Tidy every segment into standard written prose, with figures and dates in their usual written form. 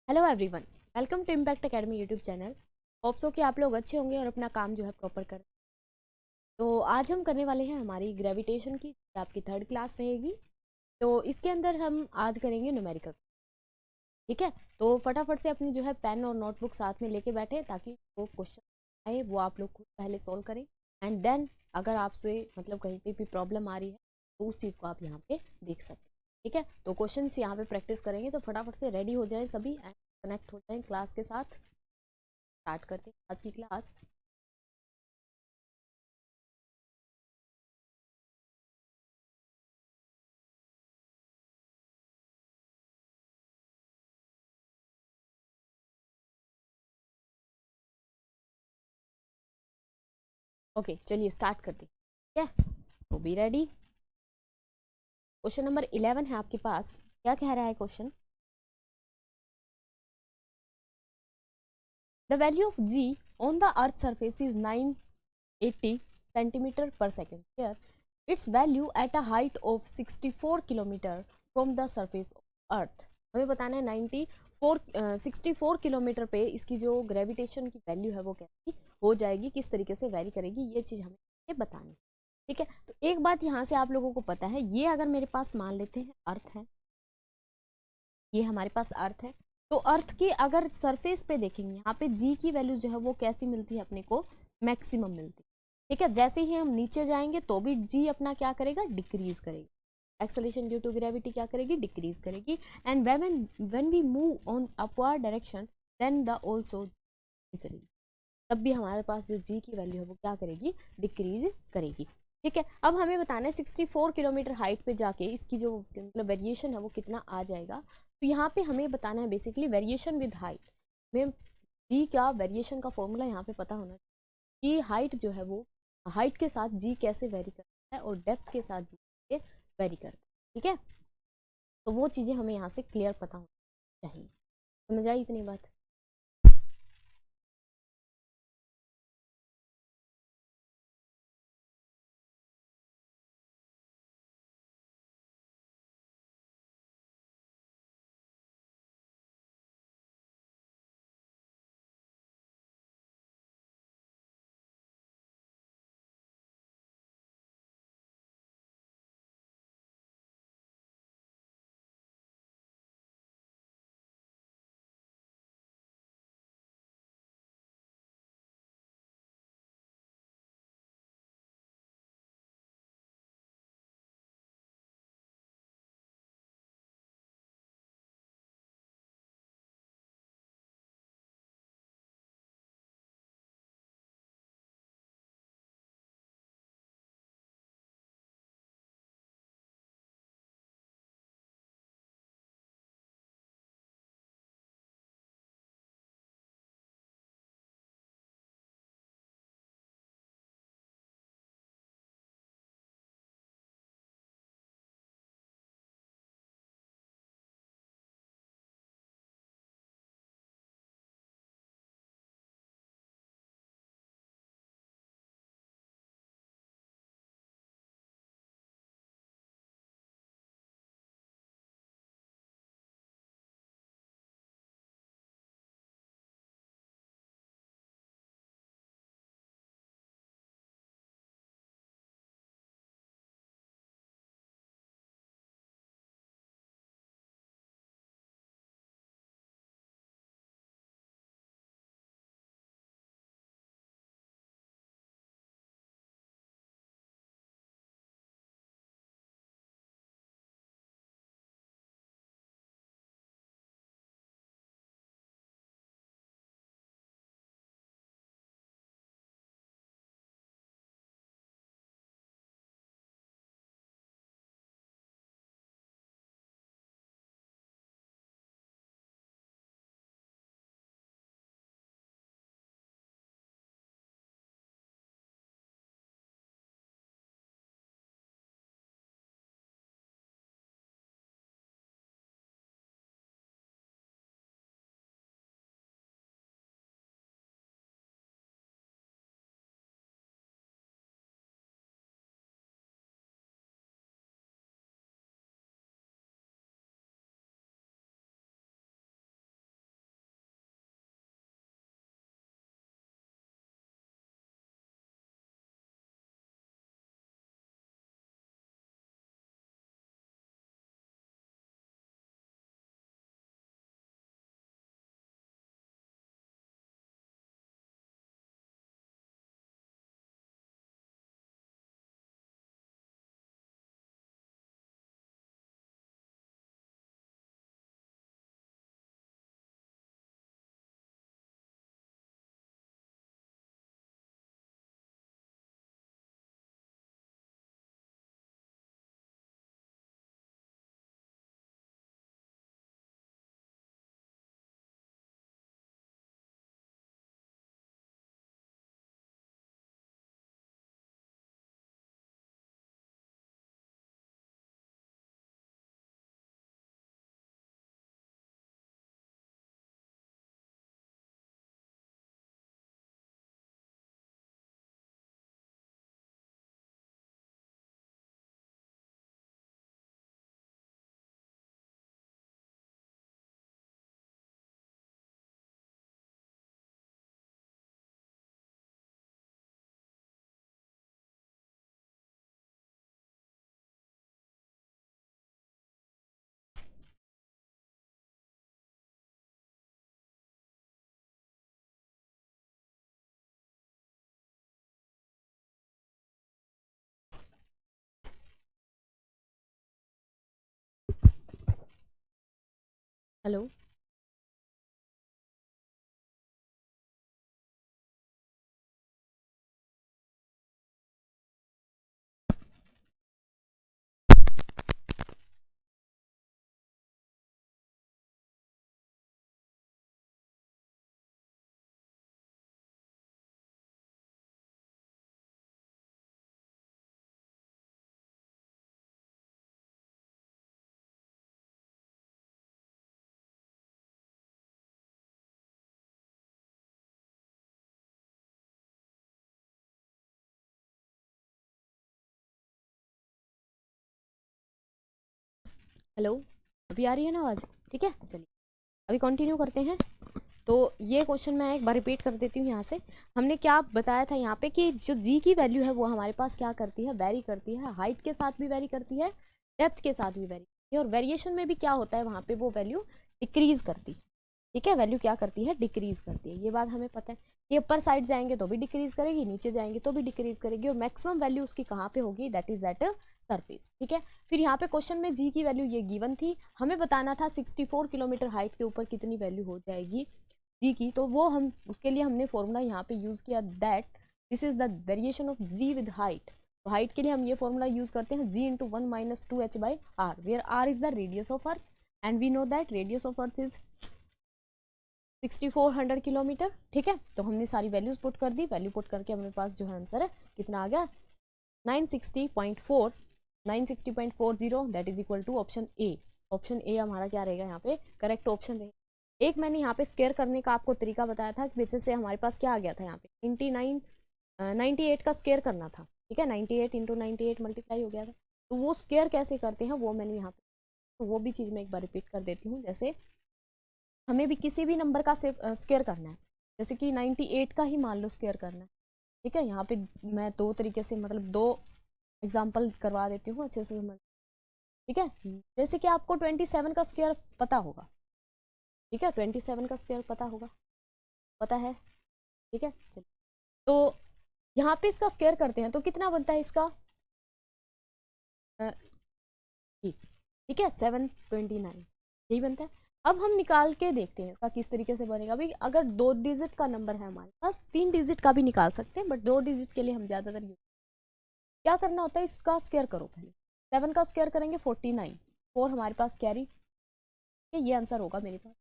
Hello everyone, welcome to Impact Academy YouTube channel. Hopes हो कि आप लोग अच्छे होंगे और अपना काम जो है प्रॉपर करें। तो आज हम करने वाले हैं हमारी ग्रेविटेशन की, आपकी थर्ड क्लास रहेगी। तो इसके अंदर हम आज करेंगे न्यूमेरिकल। ठीक है, तो फटाफट से अपनी जो है पेन और नोटबुक साथ में लेके बैठे ताकि वो क्वेश्चन आए वो आप लोग खुद पहले सॉल्व करें। एंड देन अगर आपसे मतलब कहीं पे भी प्रॉब्लम आ रही है तो उस चीज़ को आप यहाँ पे देख सकते हैं। ठीक है, तो क्वेश्चंस यहाँ पे प्रैक्टिस करेंगे, तो फटाफट से रेडी हो जाएं सभी एंड कनेक्ट हो जाएं क्लास के साथ। स्टार्ट करते हैं आज की क्लास। ओके चलिए स्टार्ट करते हैं। ठीक है, तो बी रेडी। क्वेश्चन नंबर 11 है आपके पास। क्या कह रहा है question? The value of g on the earth surface is 980 centimetre per second. Here its value at a height of 64 kilometre from the surface of earth. हमें बताना है 64 किलोमीटर पे इसकी जो ग्रेविटेशन की वैल्यू है वो कैसी हो जाएगी, किस तरीके से वेरी करेगी, ये चीज़ हमें ये बतानी है। ठीक है, तो एक बात यहाँ से आप लोगों को पता है, ये अगर मेरे पास मान लेते हैं अर्थ है, ये हमारे पास अर्थ है, तो अर्थ की अगर सरफेस पे देखेंगे यहाँ पे जी की वैल्यू जो है वो कैसी मिलती है अपने को? मैक्सिमम मिलती है। ठीक है, जैसे ही हम नीचे जाएंगे तो भी जी अपना क्या करेगा? डिक्रीज करेगी। एक्सेलेरेशन ड्यू टू ग्रेविटी क्या करेगी? डिक्रीज करेगी। And when we move on upward direction then the also decrease. तब भी हमारे पास जो जी की वैल्यू है वो क्या करेगी? डिक्रीज करेगी। ठीक है, अब हमें बताना है 64 किलोमीटर हाइट पे जाके इसकी जो मतलब वेरिएशन है वो कितना आ जाएगा। तो यहाँ पे हमें बताना है बेसिकली वेरिएशन विद हाइट में जी का वेरिएशन का फॉर्मूला यहाँ पे पता होना चाहिए कि हाइट जो है वो हाइट के साथ जी कैसे वेरी करता है और डेप्थ के साथ जी कैसे वेरी करता है। ठीक है, तो वो चीज़ें हमें यहाँ से क्लियर पता होनी चाहिए। समझ आई इतनी बात? हेलो, हेलो, अभी आ रही है ना आवाज़? ठीक है, चलिए अभी कंटिन्यू करते हैं। तो ये क्वेश्चन मैं एक बार रिपीट कर देती हूँ यहाँ से। हमने क्या बताया था यहाँ पे कि जो जी की वैल्यू है वो हमारे पास क्या करती है, वेरी करती है, हाइट के साथ भी वेरी करती है, डेप्थ के साथ भी वेरी करती है, और वेरिएशन में भी क्या होता है वहाँ पे वो वैल्यू डिक्रीज करती है। ठीक है, वैल्यू क्या करती है, डिक्रीज करती है, ये बात हमें पता है कि ऊपर साइड जाएंगे तो भी डिक्रीज करेगी, नीचे जाएंगे तो भी डिक्रीज करेगी, और मैक्सिमम वैल्यू उसकी कहाँ पे होगी, दैट इज एट सरफेस। ठीक है, फिर यहाँ पे क्वेश्चन में जी की वैल्यू ये गिवन थी, हमें बताना था 64 किलोमीटर हाइट के ऊपर कितनी वैल्यू हो जाएगी जी की। तो वो हम उसके लिए हमने फॉर्मूला यहाँ पे यूज किया, that this is the variation of g with height. तो हाइट के लिए हम ये फॉर्मूला यूज करते हैं, g into 1 minus 2h by r, where r is the radius of earth and we know that radius of earth is 6400 kilometre. ठीक है, तो हमने सारी वैल्यूज पुट कर दी, वैल्यू पुट करके हमारे पास जो है आंसर है कितना आ गया, 960.4, 960.40, that is equal to option A. Option A हमारा क्या रहेगा यहाँ पे, करेक्ट ऑप्शन रहेगा। एक मैंने यहाँ पे स्क्वायर करने का आपको तरीका बताया था, वैसे से हमारे पास क्या आ गया था यहाँ पे 98 का स्क्वायर करना था। ठीक है, 98 इंटू 98 मल्टीप्लाई हो गया था, तो वो स्क्वायर कैसे करते हैं वो मैंने यहाँ पे, तो वो भी चीज़ मैं एक बार रिपीट कर देती हूँ। जैसे हमें भी किसी भी नंबर का स्क्वायर करना है, जैसे कि 98 का ही मान लो स्क्वायर करना है। ठीक है, यहाँ पे मैं दो तरीके से मतलब दो एग्जाम्पल करवा देती हूँ अच्छे से समझ। ठीक है, जैसे कि आपको 27 का स्क्वायर पता होगा। ठीक है, 27 का स्क्वायर पता होगा, पता है। ठीक है, चलिए तो यहाँ पे इसका स्क्वायर करते हैं तो कितना बनता है इसका, ठीक है 729 यही बनता है। अब हम निकाल के देखते हैं इसका किस तरीके से बनेगा। भाई अगर 2 डिजिट का नंबर है हमारे पास, 3 डिजिट का भी निकाल सकते हैं, बट 2 डिजिट के लिए हम ज़्यादातर यूज, क्या करना होता है, इसका स्क्वायर करो पहले। 7 का स्क्वायर करेंगे 49, 4 हमारे पास कैरी, ये आंसर होगा मेरे पास।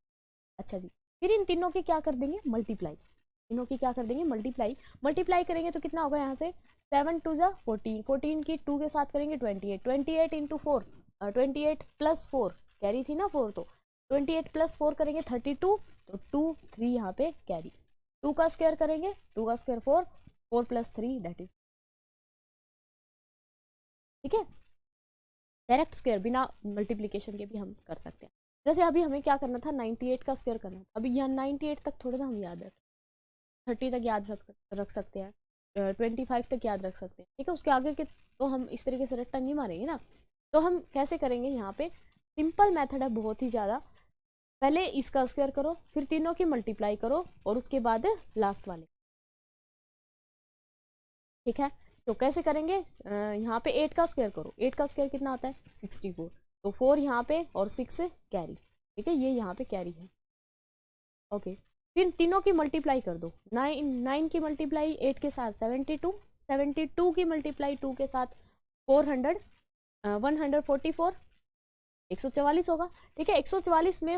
अच्छा जी, फिर इन तीनों की क्या कर देंगे, मल्टीप्लाई, तीनों की क्या कर देंगे, मल्टीप्लाई। मल्टीप्लाई करेंगे तो कितना होगा यहाँ से, 7 टू जा 14, 14 की 2 के साथ करेंगे 28, 28 इंटू 4, 28 प्लस 4 कैरी थी ना 4, तो 28 प्लस 4 करेंगे 32, तो 2 3 यहाँ पे कैरी, 2 का स्क्वायर करेंगे, 2 का स्क्वायर 4, 4 प्लस 3 दैट इज। ठीक है, डायरेक्ट स्क्वायर बिना मल्टीप्लीकेशन के भी हम कर सकते हैं। जैसे अभी हमें क्या करना था, 98 का स्क्वायर करना था। अभी यहाँ 98 तक थोड़ा ना हम याद रखें, 30 तक याद रख सकते हैं, 25 तक याद रख सकते हैं। ठीक है, उसके आगे के तो हम इस तरीके से रट्टा नहीं मारेंगे ना। तो हम कैसे करेंगे, यहाँ पे सिंपल मेथड है बहुत ही ज़्यादा, पहले इसका स्क्वायर करो, फिर तीनों की मल्टीप्लाई करो, और उसके बाद लास्ट वाले। ठीक है, तो कैसे करेंगे, यहाँ पे 8 का स्क्वायर करो, 8 का स्क्वायर कितना होता है 64, तो 4 यहाँ पे और 6 कैरी। ठीक है, ये यहाँ पे कैरी है। ओके, फिर तीनों की मल्टीप्लाई कर दो, 9 की मल्टीप्लाई 8 के साथ 72, 72 की मल्टीप्लाई 2 के साथ 400, 144, 144 होगा। ठीक है, 144 में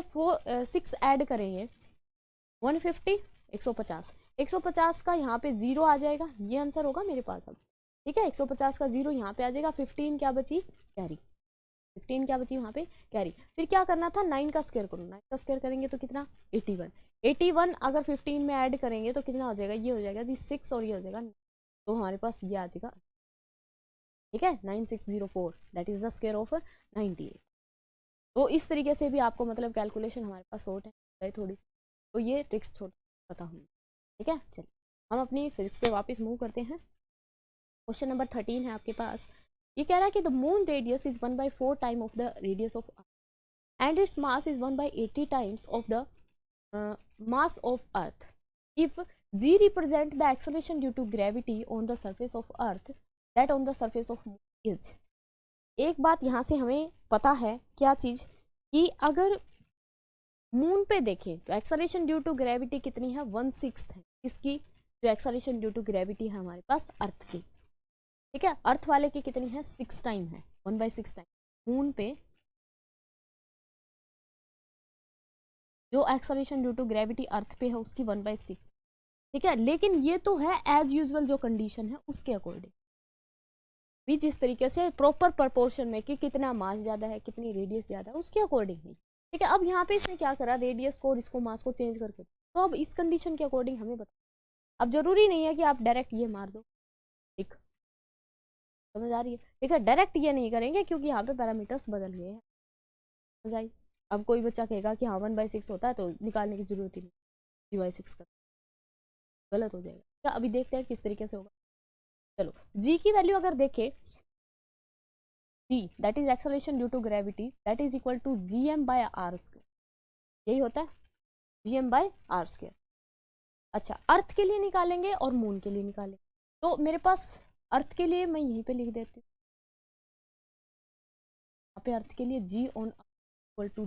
6 ऐड करेंगे 150, 150, 150 का यहाँ पे 0 आ जाएगा, ये आंसर होगा मेरे पास अब। ठीक है, 150 का 0 यहाँ पे आ जाएगा, 15 क्या बची कैरी, 15 क्या बची वहाँ पे कैरी। फिर क्या करना था, 9 का स्क्वायर करो, 9 का स्क्वायर करेंगे तो कितना 81, 81 अगर 15 में ऐड करेंगे तो कितना हो जाएगा, ये हो जाएगा जी 6, और ये हो जाएगा, तो हमारे पास ये आ जाएगा। ठीक है, 9604 that is the square of 98। तो इस तरीके से भी आपको मतलब कैलकुलेशन हमारे पास शॉर्ट है थोड़ी सी, तो ये ट्रिक्स छोड़ पता होंगे। ठीक है, चलिए हम अपनी फिजिक्स पे वापस मूव करते हैं। क्वेश्चन नंबर 13 है आपके पास, ये कह रहा है कि the moon radius is 1/4 time of the radius of earth and its mass is 1/80 times of the mass of earth. If g represent the acceleration due to gravity on the surface of earth, that on the surface of moon is। एक बात यहाँ से हमें पता है क्या चीज़, कि अगर मून पे देखें तो एक्सेलरेशन ड्यू टू ग्रेविटी कितनी है, 1/6 है इसकी, जो एक्सेलरेशन ड्यू टू ग्रेविटी है हमारे पास अर्थ की, ठीक है। अर्थ वाले की कितनी है, 6 टाइम है, 1/6 टाइम। मून पे जो एक्सेलरेशन ड्यू टू ग्रेविटी अर्थ पे है उसकी 1/6, ठीक है। लेकिन ये तो है एज यूजुअल जो कंडीशन है उसके अकॉर्डिंग भी, जिस तरीके से प्रॉपर प्रपोर्शन में कि कितना मास ज्यादा है कितनी रेडियस ज्यादा है उसके अकॉर्डिंग ही, ठीक है। अब यहाँ पे इसने क्या करा, रेडियस को और इसको मास को चेंज करके, तो अब इस कंडीशन के अकॉर्डिंग हमें बता, अब जरूरी नहीं है कि आप डायरेक्ट ये मार दो, ठीक, समझ आ रही है, ठीक है। डायरेक्ट ये नहीं करेंगे क्योंकि यहाँ पे पैरामीटर्स बदल गए हैं, समझ आई। अब कोई बच्चा कहेगा कि हाँ 1/6 होता है तो निकालने की जरूरत ही नहीं, 3/6 कर, गलत हो जाएगा क्या। अभी देखते हैं किस तरीके से होगा। चलो जी की वैल्यू अगर देखें, g that is acceleration due to gravity, that is equal to gm/r², यही होता है gm/r²। अच्छा अर्थ के लिए निकालेंगे और मून के लिए निकालेंगे, तो मेरे पास अर्थ के लिए मैं यहीं पे लिख देती हूँ, यहाँ पे अर्थ के लिए g on equal to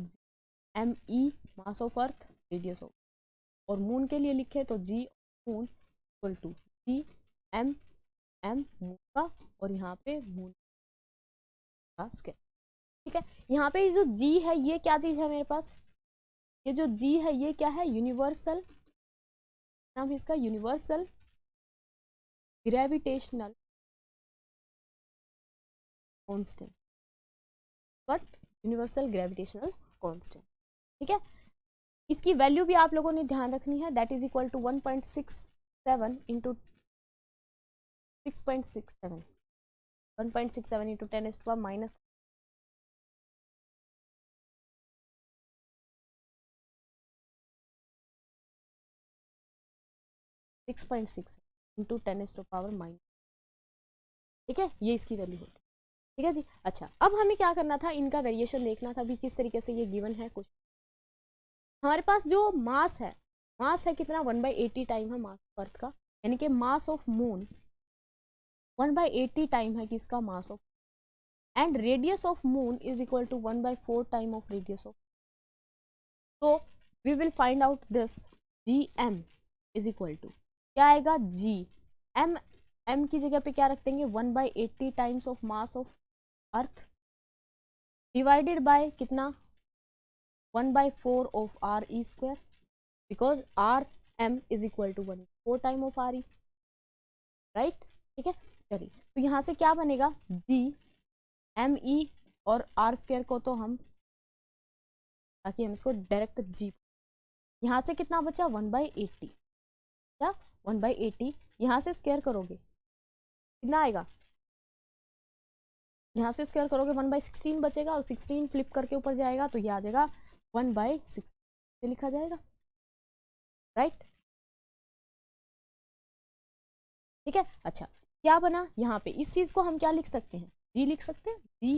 me mass of earth radius of, और मून के लिए लिखे तो g moon equal to g m moon का, और यहाँ पे मून का स्क्वायर, ठीक है। यहाँ पे जो g है ये क्या चीज है मेरे पास, ये जो g है ये क्या है, यूनिवर्सल, नाम इसका universal gravitational constant, but universal gravitational constant, ठीक है। इसकी वैल्यू भी आप लोगों ने ध्यान रखनी है, that is equal to 1.67 into 6.67, 1.67 into 10⁻⁻, 6.6 into 10⁻⁻, ठीक है, ये इसकी वैल्यू होती है, ठीक है जी। अच्छा अब हमें क्या करना था, इनका वेरिएशन देखना था भी किस तरीके से ये गिवन है। कुछ हमारे पास जो मास है कितना, 1/80 टाइम है मास ऑफ अर्थ का, यानी कि मास ऑफ मून 1/80 टाइम है किसका, mass of, and radius of moon is equal to 1/4 time of radius of, तो we will find out this gm is equal to क्या आएगा, m की जगह पे क्या रख देंगे, 1/80 times of mass of earth divided by कितना, 1/4 of re², because rm is equal to 1/4 time of re, right, ठीक है। चलिए तो यहाँ से क्या बनेगा, me और r² को तो हम, ताकि हम इसको डायरेक्ट g, यहाँ से कितना बचा 1/80, क्या 1/80, यहाँ से स्क्वायर करोगे कितना आएगा, यहाँ से स्क्वायर करोगे 1/16 बचेगा, और 16 फ्लिप करके ऊपर जाएगा तो ये आ जाएगा 1/6 से लिखा जाएगा, राइट, ठीक है। अच्छा क्या बना, यहाँ पे इस चीज को हम क्या लिख सकते हैं, जी लिख सकते हैं, जी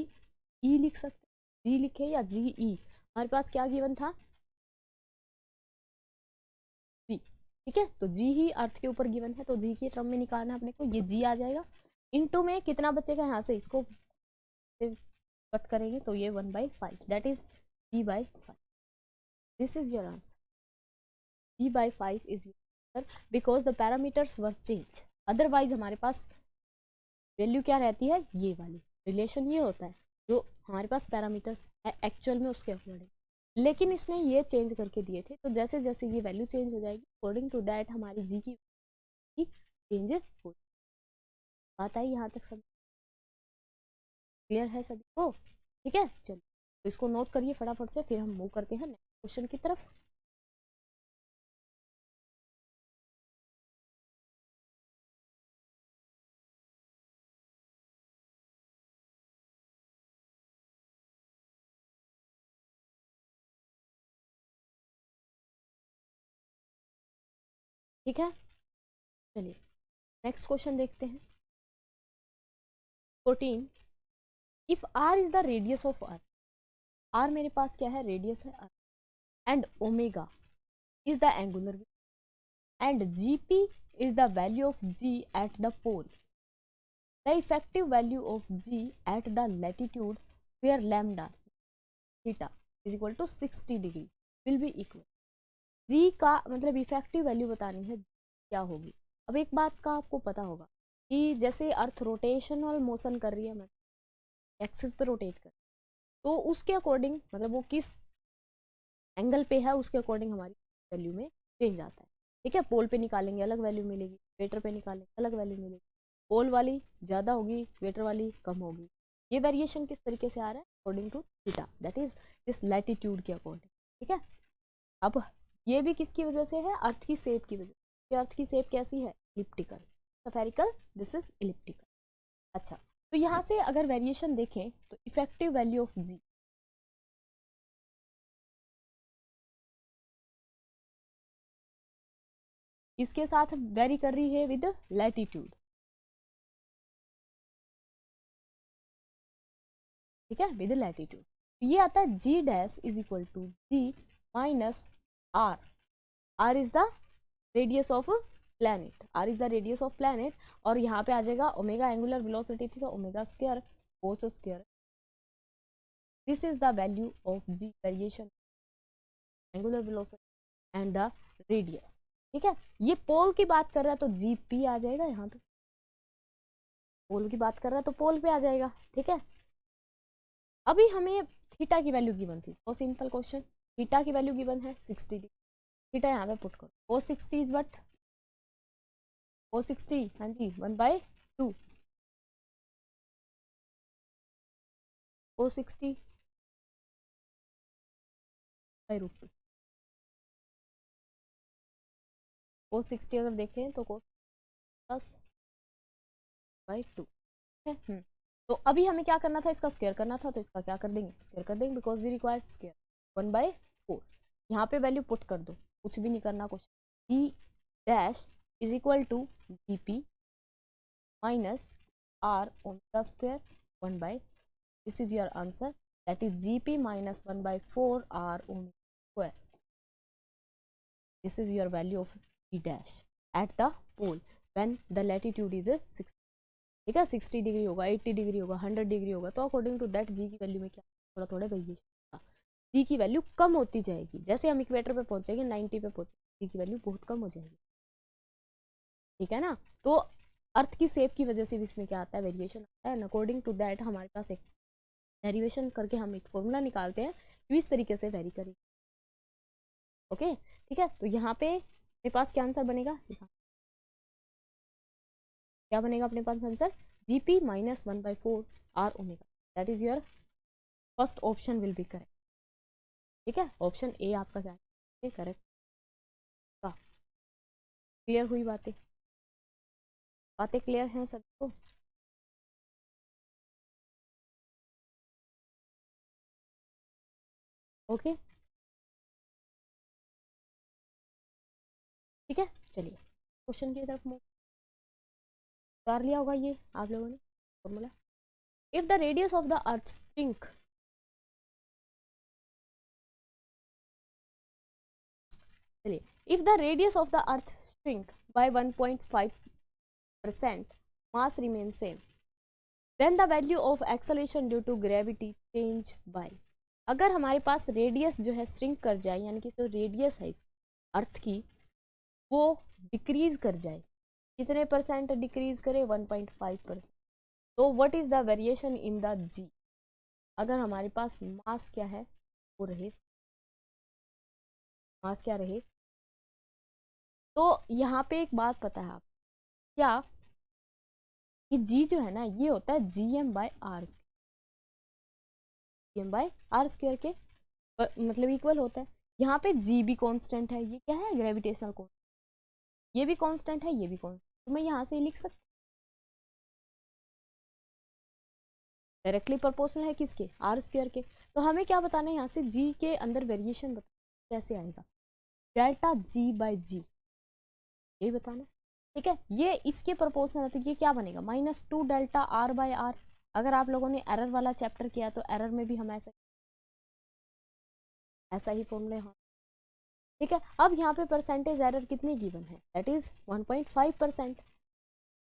ई लिख सकते हैं, जी लिखे या जी ई, हमारे पास क्या गिवन था, जी, ठीक है। तो जी ही अर्थ के ऊपर गिवन है, तो जी की टर्म में निकालना है अपने को, ये जी आ जाएगा, इनटू में कितना बचेगा, यहाँ से इसको कट करेंगे तो ये 1/5, that is g/5, this is your answer, g/5 is your answer, because the parameters were change, otherwise हमारे पास वैल्यू क्या रहती है, ये वाली रिलेशन ये होता है जो हमारे पास पैरामीटर्स है एक्चुअल में उसके अकॉर्डिंग, लेकिन इसने ये चेंज करके दिए थे, तो जैसे जैसे ये वैल्यू चेंज हो जाएगी अकॉर्डिंग टू दैट हमारी जी की चेंज हो, बात आई यहाँ तक, सब क्लियर है सभी को, ठीक है। चलो तो इसको नोट करिए फटाफट से, फिर हम मूव करते हैं नेक्स्ट क्वेश्चन की तरफ। ठीक है चलिए नेक्स्ट क्वेश्चन देखते हैं। 14, if r is the radius of earth, r मेरे पास क्या है, रेडियस है earth, and omega is the angular and gp is the value of g at the pole, the effective value of g at the latitude where lambda theta is equal to 60 degree will be equal, g का मतलब effective value बतानी है क्या होगी। अब एक बात का आपको पता होगा कि जैसे अर्थ रोटेशनल मोशन कर रही है, मतलब एक्सिस पे रोटेट कर, तो उसके अकॉर्डिंग मतलब वो किस एंगल पे है उसके अकॉर्डिंग हमारी वैल्यू में चेंज आता है। ठीक है, पोल पे निकालेंगे अलग वैल्यू मिलेगी, वेटर पे निकालेंगे अलग वैल्यू मिलेगी, पोल वाली ज़्यादा होगी, वेटर वाली कम होगी। ये वेरिएशन किस तरीके से आ रहा है, according to theta, that is this latitude के अकॉर्डिंग। ठीक है, अब ये भी किसकी वजह से है, अर्थ की शेप की वजह से। अर्थ की शेप कैसी है, elliptical, spherical, this is elliptical. अच्छा, तो यहाँ से अगर वेरिएशन देखें तो इफेक्टिव वैल्यू ऑफ जी इसके साथ वेरी कर रही है विद लैटिट्यूड। ठीक है, विद लैटिट्यूड ये आता है g dash is equal to g minus r. R is the radius of planet, r is the radius of planet, और यहाँ पे आ जाएगा ओमेगा एंगुलर वेलोसिटी थी तो omega square cos square, this is the value of g variation angular velocity and the radius. ठीक है, ये पोल की बात कर रहा है तो जी पी आ जाएगा, यहाँ पे पोल की बात कर रहा है तो पोल पे आ जाएगा। ठीक है, अभी हमें थीटा की वैल्यू गिवन थी, सो सिंपल क्वेश्चन, थीटा की वैल्यू गिवन है 60 डिग्री, थीटा यहाँ पे पुट करो, cos 60 इज व्हाट, cos 60 हाँ जी 1/2, cos 60 बाई रूट 2, cos 60 अगर देखें तो cos +/2 है। तो अभी हमें क्या करना था, इसका स्क्वायर करना था, तो इसका क्या कर देंगे, स्क्वायर कर देंगे, बिकॉज वी रिक्वायर स्क्वायर 1/4। यहाँ पे वैल्यू पुट कर दो, कुछ भी नहीं करना, कुछ g dash is equal to g p minus r omega square 1/, this is your answer, that is g p minus 1/4 r omega square, this is your value of g dash at the pole when the latitude is 60। ठीक है, 60 degree होगा, 80 degree होगा, 100 degree होगा, तो according to that जी की value में क्या थोड़ा थोड़ा वेरिएशन होगा, जी की वैल्यू कम होती जाएगी, जैसे हम इक्वेटर पे पहुंचेंगे 90 पे पहुंचेंगे जी की वैल्यू बहुत कम हो जाएगी। ठीक है ना, तो अर्थ की शेप की वजह से भी इसमें क्या आता है, वेरिएशन आता है, अकॉर्डिंग टू दैट हमारे पास एक डेरिवेशन करके हम एक फॉर्मूला निकालते हैं कि इस तरीके से वेरी करेंगे। ओके, ठीक है, तो यहाँ पे मेरे पास क्या आंसर बनेगा, क्या बनेगा अपने पास answer, g p minus 1/4 r omega, that is your first option will be correct. ठीक है, ऑप्शन ए आपका क्या है करेक्ट का। क्लियर हुई बातें, बातें क्लियर हैं सबको। ओके, ठीक है, चलिए क्वेश्चन की तरफ मूव कर लिया होगा ये आप लोगों ने formula. If the radius of the earth shrink, चलिए, if the radius of the earth shrink by 1.5% mass remains same, then the value of acceleration due to gravity change by, अगर हमारे पास रेडियस जो है श्रिंक कर जाए, यानी कि जो रेडियस है अर्थ की वो डिक्रीज कर जाए, कितने परसेंट डिक्रीज करे, 1.5%, तो what is the variation in the g, अगर हमारे पास मास क्या है वो रहे, मास क्या रहे, तो यहाँ पे एक बात पता है आप क्या, कि जी जो है ना ये होता है GM/R, GM/R² के मतलब इक्वल होता है। यहाँ पे जी भी कांस्टेंट है, ये क्या है ग्रेविटेशनल कांस्टेंट, ये भी कांस्टेंट है, ये भी कांस्टेंट, तो मैं यहाँ से लिख सकती, डायरेक्टली प्रोपोर्शनल है किसके, R² के। तो हमें क्या बताना है यहाँ से, जी के अंदर वेरिएशन कैसे आएगा, डेल्टा G/G, यही बताना है। ठीक है, ये इसके प्रोपोर्शनल है, तो ये क्या बनेगा, -2 डेल्टा R/R। अगर आप लोगों ने एरर वाला चैप्टर किया तो एरर में भी हम ऐसा ही फॉर्मूला, हाँ। ठीक है, अब यहाँ पे परसेंटेज एरर कितनी गिवन है, that is 1.5%,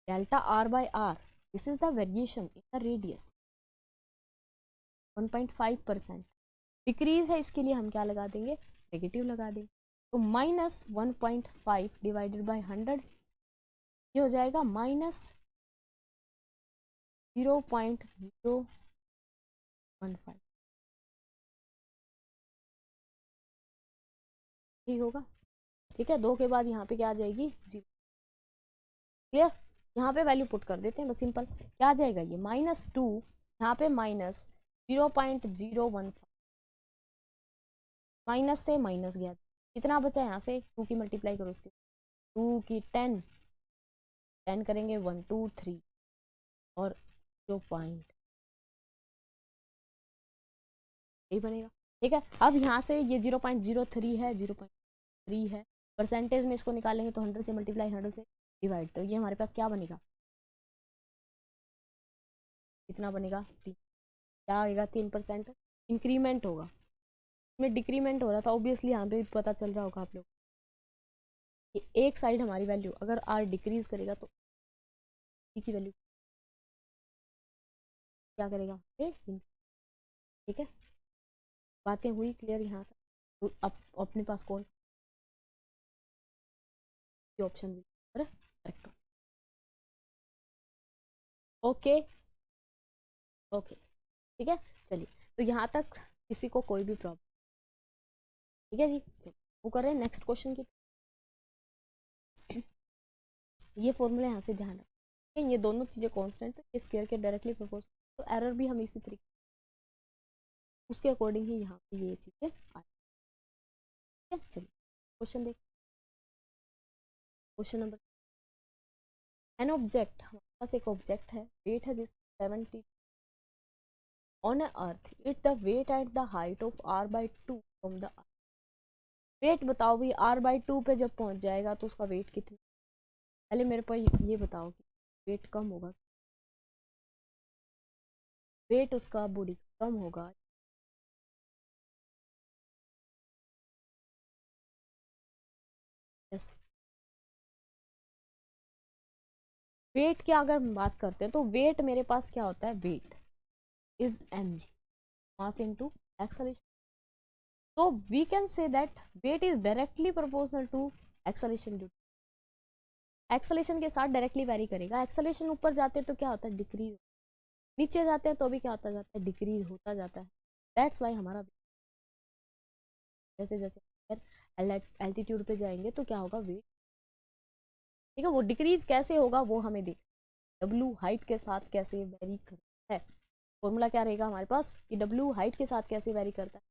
delta R/R, this is the variation in the radius, 1.5% decrease है, इसके लिए हम क्या लगा देंगे, नेगेटिव लगा देंगे। तो -1.5 डिवाइडेड बाई 100 ये हो जाएगा -0.015। ठीक होगा। ठीक है, 2 के बाद यहाँ पे क्या आ जाएगी 0। क्लियर। यहाँ पे वैल्यू पुट कर देते हैं बस सिंपल। क्या आ जाएगा ये -2, यहाँ पे -0.015, माइनस से माइनस गया, कितना बचा यहाँ से 2 की मल्टीप्लाई करो उसके 2 की 10 करेंगे 1 2 3 और 0 पॉइंट यही बनेगा। ठीक है, अब यहाँ से ये 0.03 है, 0.3 है, परसेंटेज में इसको निकालेंगे तो 100 से मल्टीप्लाई 100 से डिवाइड, तो ये हमारे पास क्या बनेगा, कितना बनेगा 3। क्या आएगा 3% इंक्रीमेंट होगा, इसमें डिक्रीमेंट हो रहा था ऑब्वियसली, यहाँ पे भी पता चल रहा होगा आप लोग कि एक साइड हमारी वैल्यू अगर आर डिक्रीज करेगा तो की वैल्यू क्या करेगा ठीक है, बातें हुई क्लियर यहाँ तक। तो अब अपने पास कौन सा ऑप्शन करेक्ट। ओके ओके ठीक है, चलिए तो यहाँ तक किसी को कोई भी प्रॉब्लम। ठीक है जी, चलिए वो कर रहे हैं नेक्स्ट क्वेश्चन की। ये फॉर्मूला यहाँ से ध्यान रखें, ये दोनों चीज़ें कांस्टेंट है, ये स्क्वायर के डायरेक्टली प्रोपोर्शनल, तो एरर भी हम इसी तरीके उसके अकॉर्डिंग ही यहाँ पे ये चीज़ें आ रही है। चलिए क्वेश्चन देख, क्वेश्चन नंबर, एन ऑब्जेक्ट, हमारे पास एक ऑब्जेक्ट है, वेट है जिस 70 on earth, it the weight at the height of r/2 from the earth. Weight बताओ भाई r/2 पे जब पहुंच जाएगा तो उसका वेट कितना, पहले मेरे को ये बताओ कि वेट कम होगा, वेट उसका बॉडी कम होगा यस। वेट की अगर हम बात करते हैं तो वेट मेरे पास क्या होता है, weight is mg mass into acceleration, तो we can say that weight is directly proportional to acceleration, due acceleration के साथ डायरेक्टली वेरी करेगा। एक्सेलरेशन ऊपर जाते हैं तो क्या होता है डिक्रीज, नीचे जाते हैं तो भी क्या होता जाता है डिक्रीज होता जाता है। दैट्स वाई हमारा जैसे जैसे एल्टीट्यूड पे जाएंगे तो क्या होगा वेट, ठीक है, वो डिक्रीज कैसे होगा वो हमें देख, डब्लू हाइट के साथ कैसे वेरी करता है, फॉर्मूला क्या रहेगा हमारे पास कि डब्लू हाइट के साथ कैसे वेरी करता है,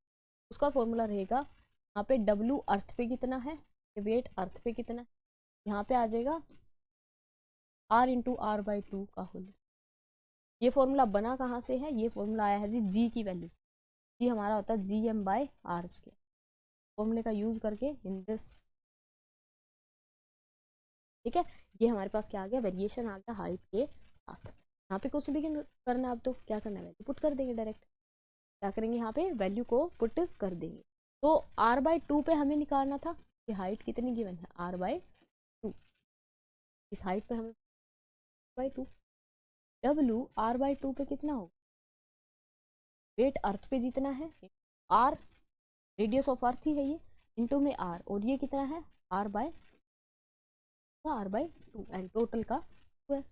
उसका फॉर्मूला रहेगा यहाँ पे डब्लू अर्थ पे कितना है, वेट अर्थ पे कितना है, यहाँ पे आ जाएगा r/r/2 का होल। ये फॉर्मूला बना कहाँ से है, ये फॉर्मूला आया है जी जी की वैल्यू से, जी हमारा होता है GM/r², फॉर्मूले का यूज करके इन दिस। ठीक है, ये हमारे पास क्या आ गया, वेरिएशन आ गया हाइट के साथ। यहाँ पे कुछ भी करना है आप तो क्या करना है, वैल्यू पुट कर देंगे डायरेक्ट, क्या करेंगे यहाँ पे वैल्यू को पुट कर देंगे। तो r/2 पे हमें निकालना था कि हाइट कितनी गिवन है r/2, इस हाइट पे हमें r/2, डब्लू r/2 पे कितना होगा, वेट अर्थ पे जितना है, आर रेडियस ऑफ अर्थ ही है ये, इंटू में आर, और ये कितना है r/2 एंड टोटल का स्क्वायर।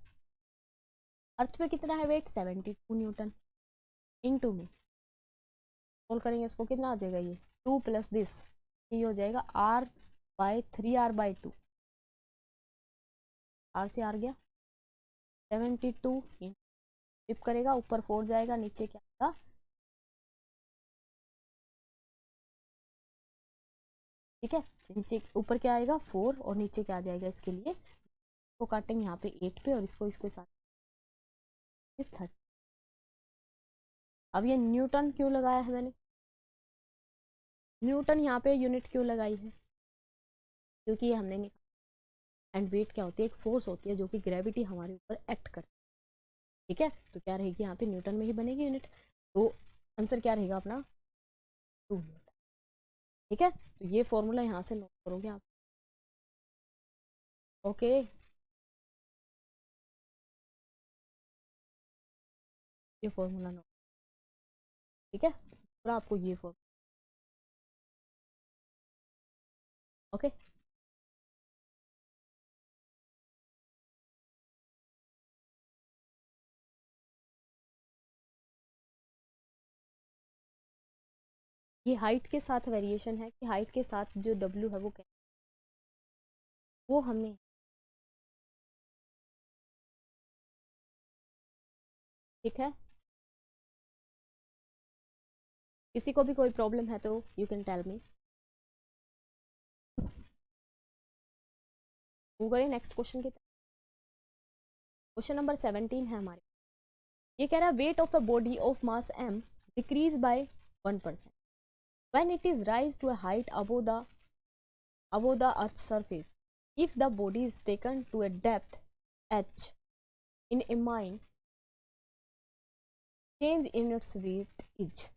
अर्थ पे कितना है वेट 72 न्यूटन, इंटू में सोल्व करेंगे इसको कितना आ जाएगा, ये 2 प्लस दिस, ये हो जाएगा r/3 r/2, r से आर गया 72, फ्लिप करेगा ऊपर 4 जाएगा नीचे क्या आएगा, ठीक है, नीचे ऊपर क्या आएगा 4 और नीचे क्या आ जाएगा इसके लिए, इसको काटेंगे यहाँ पे 8 पे और इसको इसके साथ इस 30। अब ये न्यूटन क्यों लगाया है मैंने, न्यूटन यहाँ पे यूनिट क्यों लगाई है, क्योंकि ये हमने निकाला, एंड वेट क्या होती है, एक फोर्स होती है जो कि ग्रेविटी हमारे ऊपर एक्ट करती है। ठीक है, तो क्या रहेगी यहाँ पे न्यूटन में ही बनेगी यूनिट, तो आंसर क्या रहेगा अपना 2 न्यूटन। ठीक है, तो ये फॉर्मूला यहाँ से नोट करोगे आप। ओके, ये फॉर्मूला नोट, ठीक है, पूरा आपको ये फॉर्मूला ओके। ये हाइट के साथ वेरिएशन है कि हाइट के साथ जो W है वो क्या, वो हमने, ठीक है। किसी को भी कोई प्रॉब्लम है तो you can tell me. Move करें नेक्स्ट क्वेश्चन की तरफ। क्वेश्चन नंबर 17 है हमारे। ये कह रहा है weight of a body of mass m decrease by 1% when it is rise to a height above the earth's surface. If the body is taken to a depth h in a mine, change in its weight is।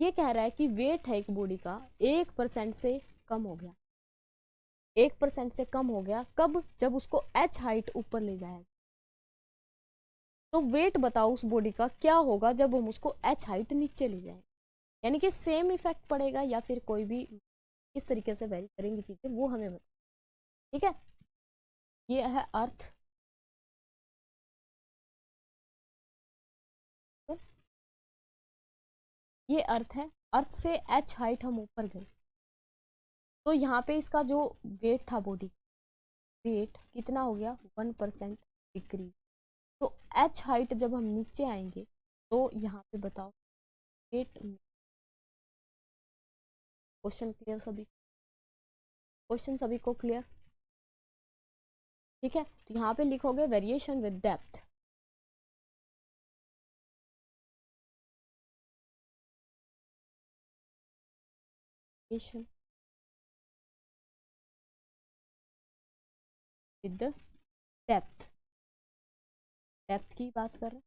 ये कह रहा है कि wait है एक body का 1% से कम हो गया, 1% से कम हो गया कब, जब उसको h हाइट ऊपर ले जाएगा। तो वेट बताओ उस बॉडी का क्या होगा जब हम उसको h हाइट नीचे ले जाएंगे, यानी कि सेम इफेक्ट पड़ेगा या फिर कोई भी इस तरीके से वेरी करेंगी चीजें, वो हमें बता, ठीक है। ये है अर्थ, ये अर्थ है, अर्थ से h हाइट हम ऊपर गए तो यहाँ पे इसका जो वेट था बॉडी, वेट कितना हो गया 1% डिक्रीज। तो h हाइट जब हम नीचे आएंगे तो यहाँ पे बताओ वेट, क्वेश्चन क्लियर सभी, क्वेश्चन सभी को क्लियर, ठीक है। तो यहाँ पे लिखोगे variation with depth, variation with depth, depth की बात कर रहे हैं,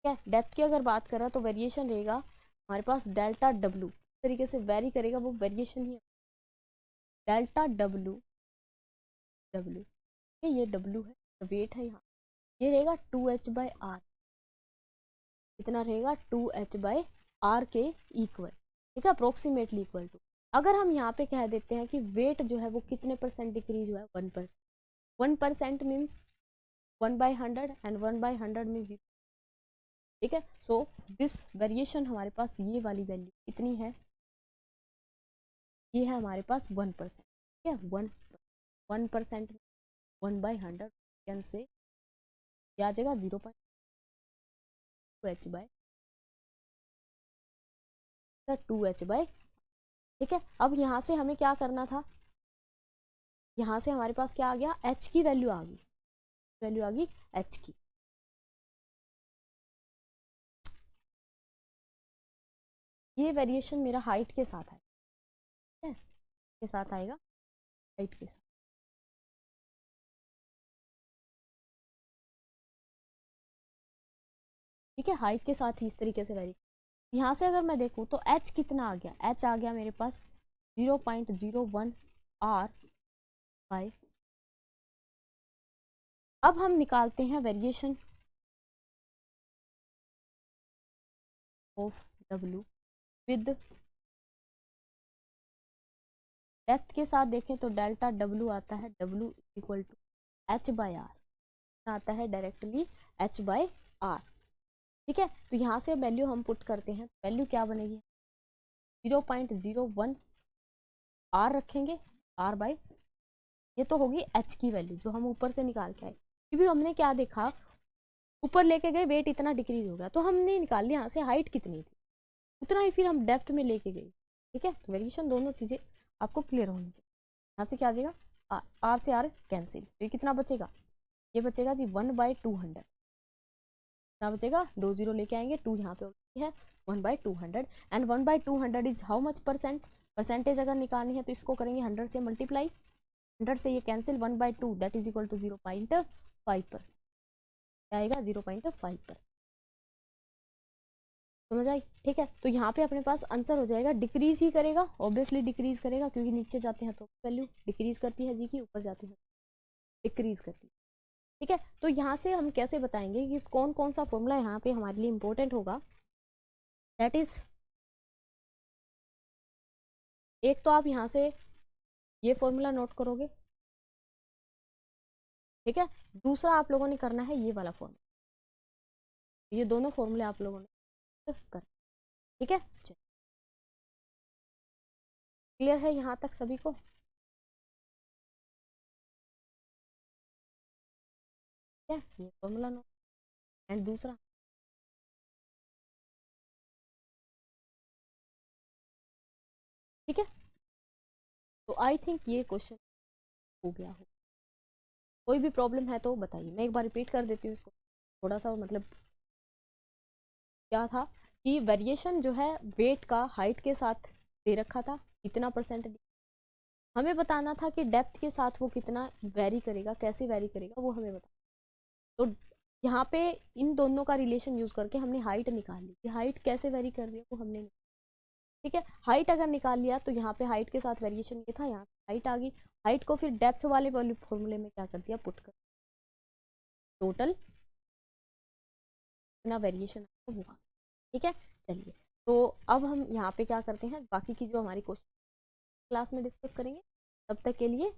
ठीक है। डेप्थ की अगर बात कर रहा है तो वेरिएशन रहेगा हमारे पास डेल्टा डब्ल्यू, इस तरीके से वेरी करेगा वो वेरिएशन ही है, डेल्टा डब्ल्यू, डब्ल्यू, ये डब्ल्यू है, वेट है यहाँ, ये रहेगा 2h/r, कितना रहेगा 2h/r के इक्वल, ठीक है, अप्रोक्सीमेटली इक्वल टू। अगर हम यहाँ पे कह देते हैं कि वेट जो है वो कितने परसेंट डिक्रीज हुआ है, 1%, 1% मीन्स 1/100 एंड 1/100 मीन्स 0, ठीक है। सो दिस वेरिएशन हमारे पास ये वाली वैल्यू कितनी है, ये है हमारे पास 1%, ठीक है। 1% 1/100 से क्या आ जाएगा 0.2h/2h/, ठीक है। अब यहाँ से हमें क्या करना था, यहाँ से हमारे पास क्या आ गया, h की वैल्यू आ गई, वैल्यू आ गई h की, ये वेरिएशन मेरा हाइट के साथ है, ठीक है, के साथ आएगा, हाइट के साथ, ठीक है, हाइट के साथ ही इस तरीके से वेरी। यहाँ से अगर मैं देखूँ तो h कितना आ गया, h आ गया मेरे पास 0.01 r बाय, अब हम निकालते हैं variation of w with depth के साथ देखें तो डेल्टा w आता है, w इक्वल टू h/r, आता है डायरेक्टली h/r, ठीक है। तो यहाँ से वैल्यू हम पुट करते हैं, वैल्यू क्या बनेगी 0.01 r रखेंगे, r बाय, ये तो होगी h की वैल्यू जो हम ऊपर से निकाल के आए, क्योंकि हमने क्या देखा ऊपर लेके गए वेट इतना डिक्रीज हो गया तो हमने निकाल लिया यहाँ से हाइट कितनी थी उतना ही फिर हम डेप्थ में लेके गए, ठीक है। तो वेरिएशन दोनों चीजें आपको क्लियर होनी चाहिए। यहाँ से क्या आ जाएगा r से r कैंसिल, तो ये कितना बचेगा, ये बचेगा जी 1/200, क्या बचेगा 2 0 लेके आएंगे, 2 यहाँ पे है 1/200 and 1/200 is how much percent, percentage अगर निकालनी है तो इसको करेंगे 100 से मल्टीप्लाई, 100 से ये cancel, 1/2 that is equal to 0.5%, क्या आएगा 0.5%, समझ आई, ठीक है। तो यहाँ पे अपने पास आंसर हो जाएगा, डिक्रीज ही करेगा, ऑब्वियसली डिक्रीज करेगा क्योंकि नीचे जाते हैं तो वैल्यू डिक्रीज करती है जी की, ऊपर जाते हैं डिक्रीज करती है। ठीक है, तो यहाँ से हम कैसे बताएंगे कि कौन कौन सा फॉर्मूला यहाँ पे हमारे लिए इंपॉर्टेंट होगा। दैट इज, एक तो आप यहाँ से ये फॉर्मूला नोट करोगे, ठीक है। दूसरा आप लोगों ने करना है ये वाला फॉर्मूला, ये दोनों फॉर्मूले आप लोगों ने कर, ठीक है। क्लियर है यहाँ तक सभी को? ठीक है, ये फॉर्मूला नोट एंड दूसरा, ठीक है। तो आई थिंक ये क्वेश्चन हो गया हो। कोई भी प्रॉब्लम है तो बताइए, मैं एक बार रिपीट कर देती हूँ इसको, थोड़ा सा मतलब क्या था कि वेरिएशन जो है वेट का हाइट के साथ दे रखा था, इतना परसेंट, हमें बताना था कि डेप्थ के साथ वो कितना वेरी करेगा, कैसे वेरी करेगा वो हमें बता। तो यहाँ पे इन दोनों का रिलेशन यूज करके हमने हाइट निकाल ली कि हाइट कैसे वेरी कर रही है वो हमने, ठीक है। हाइट अगर निकाल लिया तो यहाँ पे हाइट के साथ वेरिएशन ये था, यहाँ हाइट आ गई, हाइट को फिर डेप्थ वाले फॉर्मूले में क्या कर दिया, पुट कर, टोटल इतना वेरिएशन हुआ, ठीक है। चलिए, तो अब हम यहाँ पे क्या करते हैं, बाकी की जो हमारी क्वेश्चन क्लास में डिस्कस करेंगे, तब तक के लिए,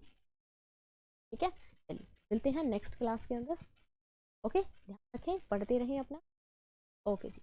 ठीक है। चलिए मिलते हैं नेक्स्ट क्लास के अंदर, ओके, ध्यान रखें, पढ़ते रहें अपना, ओके जी।